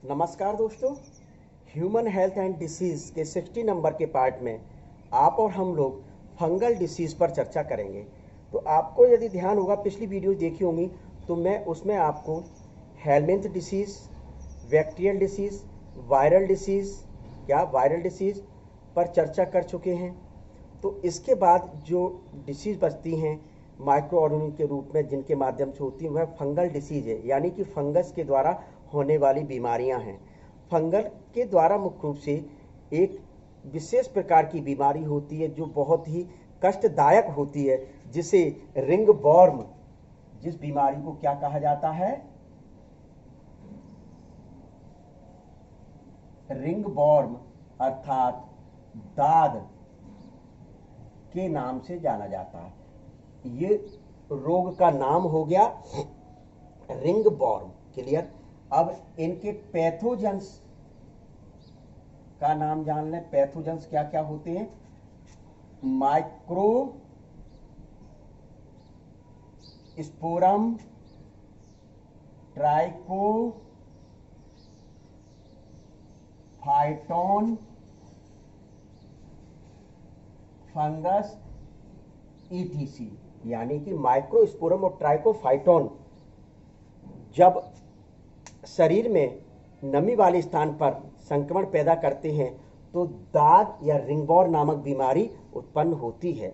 नमस्कार दोस्तों, human health and disease के 60 नंबर के पार्ट में आप और हम लोग फंगल डिसीज़ पर चर्चा करेंगे। तो आपको यदि ध्यान होगा, पिछली वीडियो देखी होंगी, तो मैं उसमें आपको helminth disease, bacterial disease, viral disease पर चर्चा कर चुके हैं। तो इसके बाद जो डिसीज़ बचती हैं माइक्रो ऑर्गेनिज्म के रूप में, जिनके माध्यम से होती हैं, वह फंगल डिसीज़ है, यानी कि फंगस के द्वारा होने वाली बीमारियां हैं। फंगल के द्वारा मुख्य रूप से एक विशेष प्रकार की बीमारी होती है जो बहुत ही कष्टदायक होती है, जिसे रिंग वॉर्म, जिस बीमारी को क्या कहा जाता है, रिंग वॉर्म अर्थात दाद के नाम से जाना जाता है। ये रोग का नाम हो गया रिंग वॉर्म। क्लियर। अब इनके पैथोजेंस का नाम जान लें। पैथोजेंस क्या क्या होते हैं? Microsporum, trichophyton, fungus, etc. यानी कि माइक्रोस्पोरम और ट्राइकोफाइटोन जब शरीर में नमी वाले स्थान पर संक्रमण पैदा करते हैं तो दाद या रिंगवॉर्म नामक बीमारी उत्पन्न होती है।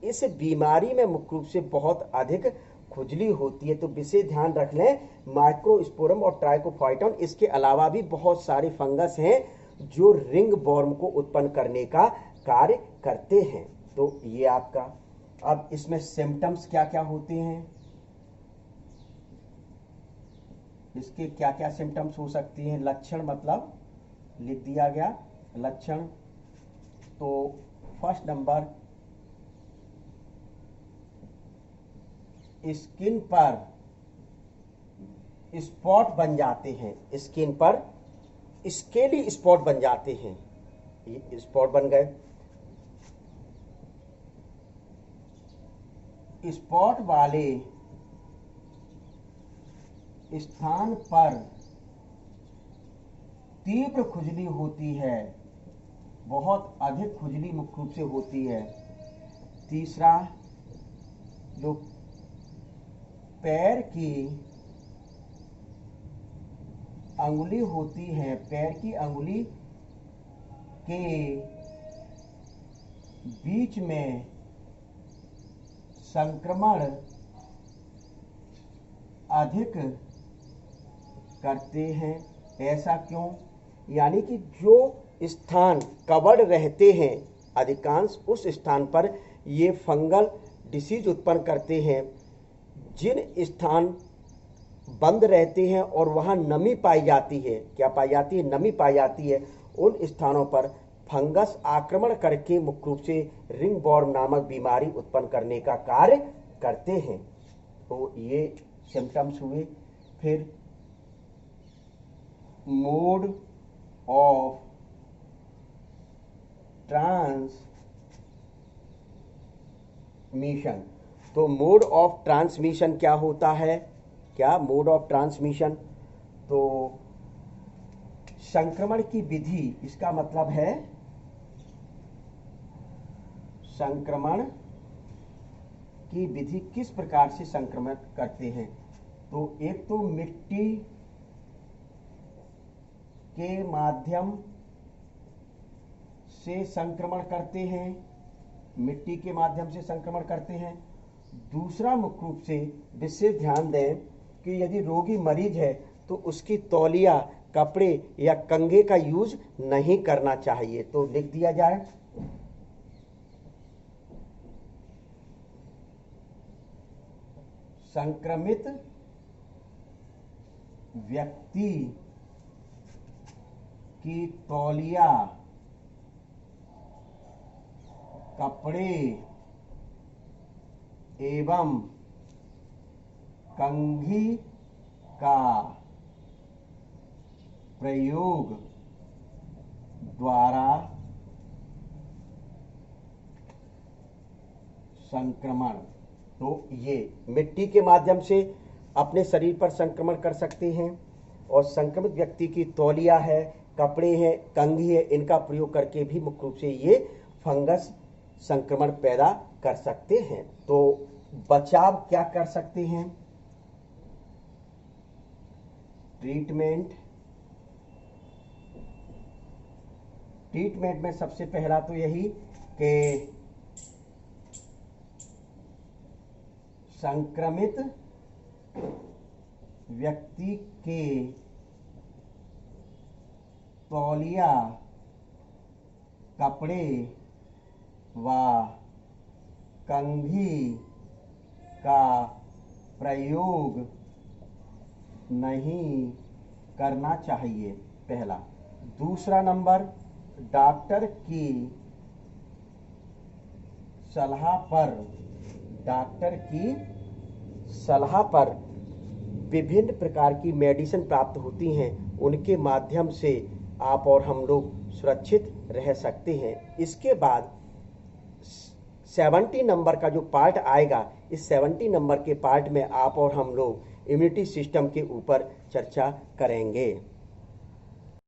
इस बीमारी में मुख्य रूप से बहुत अधिक खुजली होती है। तो विशेष ध्यान रख लें, माइक्रोस्पोरम और ट्राइकोफाइटोन, इसके अलावा भी बहुत सारे फंगस हैं जो रिंग वॉर्म को उत्पन्न करने का कार्य करते हैं। तो ये आपका, अब इसमें सिम्टम्स क्या क्या होते हैं, इसके क्या क्या सिम्टम्स हो सकती हैं। लक्षण मतलब लिख दिया गया लक्षण। तो फर्स्ट नंबर, स्किन पर स्पॉट बन जाते हैं, स्किन पर स्केली स्पॉट बन जाते हैं, ये स्पॉट बन गए। स्पॉट वाले स्थान पर तीव्र खुजली होती है, बहुत अधिक खुजली मुख्य रूप से होती है। तीसरा, जो पैर की अंगुली होती है, पैर की अंगुली के बीच में संक्रमण अधिक करते हैं। ऐसा क्यों? यानी कि जो स्थान कवर्ड रहते हैं अधिकांश, उस स्थान पर ये फंगल डिसीज उत्पन्न करते हैं। जिन स्थान बंद रहते हैं और वहाँ नमी पाई जाती है, क्या पाई जाती है? नमी पाई जाती है। उन स्थानों पर फंगस आक्रमण करके मुख्य रूप से रिंग वॉर्म नामक बीमारी उत्पन्न करने का कार्य करते हैं। तो ये सिम्टम्स हुए। फिर मोड ऑफ ट्रांसमिशन। तो मोड ऑफ ट्रांसमिशन क्या होता है? क्या मोड ऑफ ट्रांसमिशन? तो संक्रमण की विधि, इसका मतलब है संक्रमण की विधि, किस प्रकार से संक्रमण करते हैं। तो एक तो मिट्टी के माध्यम से संक्रमण करते हैं, मिट्टी के माध्यम से संक्रमण करते हैं। दूसरा, मुख्य रूप से विशेष ध्यान दें कि यदि रोगी मरीज है तो उसकी तौलिया, कपड़े या कंघे का यूज नहीं करना चाहिए। तो लिख दिया जाए, संक्रमित व्यक्ति की तौलिया, कपड़े एवं कंघी का प्रयोग द्वारा संक्रमण। तो ये मिट्टी के माध्यम से अपने शरीर पर संक्रमण कर सकते हैं, और संक्रमित व्यक्ति की तौलिया है, कपड़े हैं, कंघी है, इनका प्रयोग करके भी मुख्य रूप से ये फंगस संक्रमण पैदा कर सकते हैं। तो बचाव क्या कर सकते हैं? ट्रीटमेंट में सबसे पहला तो यही कि संक्रमित व्यक्ति के तौलिया, कपड़े व कंघी का प्रयोग नहीं करना चाहिए, पहला। दूसरा नंबर, डॉक्टर की सलाह पर विभिन्न प्रकार की मेडिसिन प्राप्त होती हैं, उनके माध्यम से आप और हम लोग सुरक्षित रह सकते हैं। इसके बाद 70 नंबर का जो पार्ट आएगा, इस 70 नंबर के पार्ट में आप और हम लोग इम्यूनिटी सिस्टम के ऊपर चर्चा करेंगे।